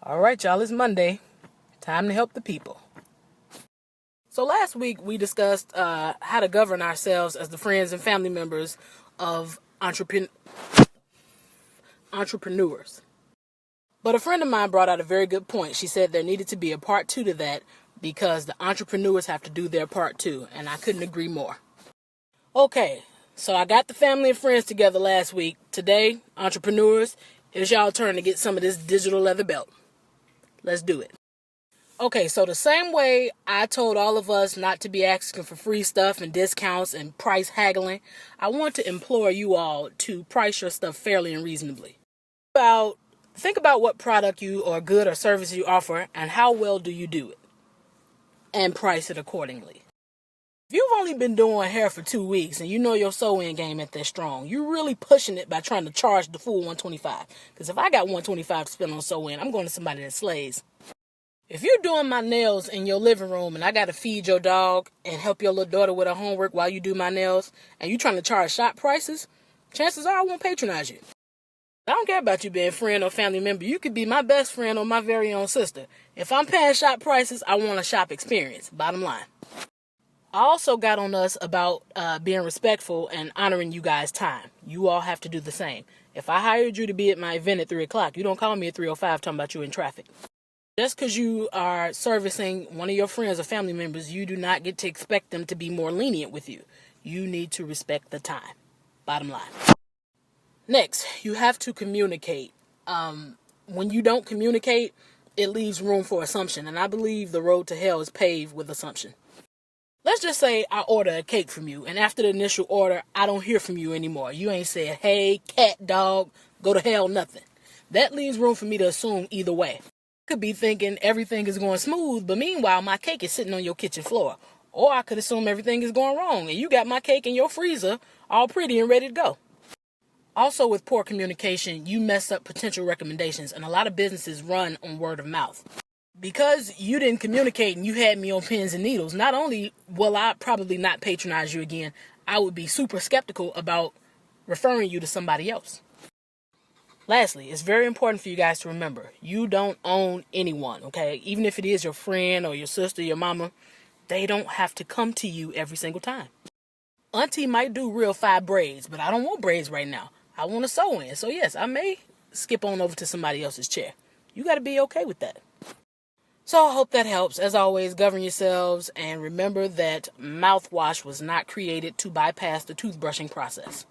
All right, y'all, it's Monday. Time to help the people. So last week we discussed how to govern ourselves as the friends and family members of entrepreneurs. But a friend of mine brought out a very good point. She said there needed to be a part 2 to that because the entrepreneurs have to do their part too, and I couldn't agree more. Okay, so I got the family and friends together last week. Today, entrepreneurs, it's y'all turn to get some of this digital leather belt. Let's do it. Okay, so the same way I told all of us not to be asking for free stuff and discounts and price haggling, I want to implore you all to price your stuff fairly and reasonably. Think about what product you or good or service you offer and how well do you do it, and price it accordingly. If you've only been doing hair for 2 weeks and you know your sew-in game ain't that strong, you're really pushing it by trying to charge the full $125. Because if I got $125 to spend on sew-in, I'm going to somebody that slays. If you're doing my nails in your living room and I got to feed your dog and help your little daughter with her homework while you do my nails and you trying to charge shop prices, chances are I won't patronize you. I don't care about you being a friend or family member. You could be my best friend or my very own sister. If I'm paying shop prices, I want a shop experience. Bottom line. I also got on us about being respectful and honoring you guys' time. You all have to do the same. If I hired you to be at my event at 3 o'clock, you don't call me at 3:05 talking about you in traffic. Just because you are servicing one of your friends or family members, you do not get to expect them to be more lenient with you. You need to respect the time. Bottom line. Next, you have to communicate. When you don't communicate, it leaves room for assumption, and I believe the road to hell is paved with assumption. Let's just say I order a cake from you, and after the initial order, I don't hear from you anymore. You ain't said, hey, cat, dog, go to hell, nothing. That leaves room for me to assume either way. I could be thinking everything is going smooth, but meanwhile, my cake is sitting on your kitchen floor. Or I could assume everything is going wrong, and you got my cake in your freezer, all pretty and ready to go. Also, with poor communication, you mess up potential recommendations, and a lot of businesses run on word of mouth. Because you didn't communicate and you had me on pins and needles, not only will I probably not patronize you again, I would be super skeptical about referring you to somebody else. Lastly, it's very important for you guys to remember, you don't own anyone, okay? Even if it is your friend or your sister, your mama, they don't have to come to you every single time. Auntie might do real 5 braids, but I don't want braids right now. I want to sew in. So yes, I may skip on over to somebody else's chair. You got to be okay with that. So I hope that helps. As always, govern yourselves and remember that mouthwash was not created to bypass the toothbrushing process.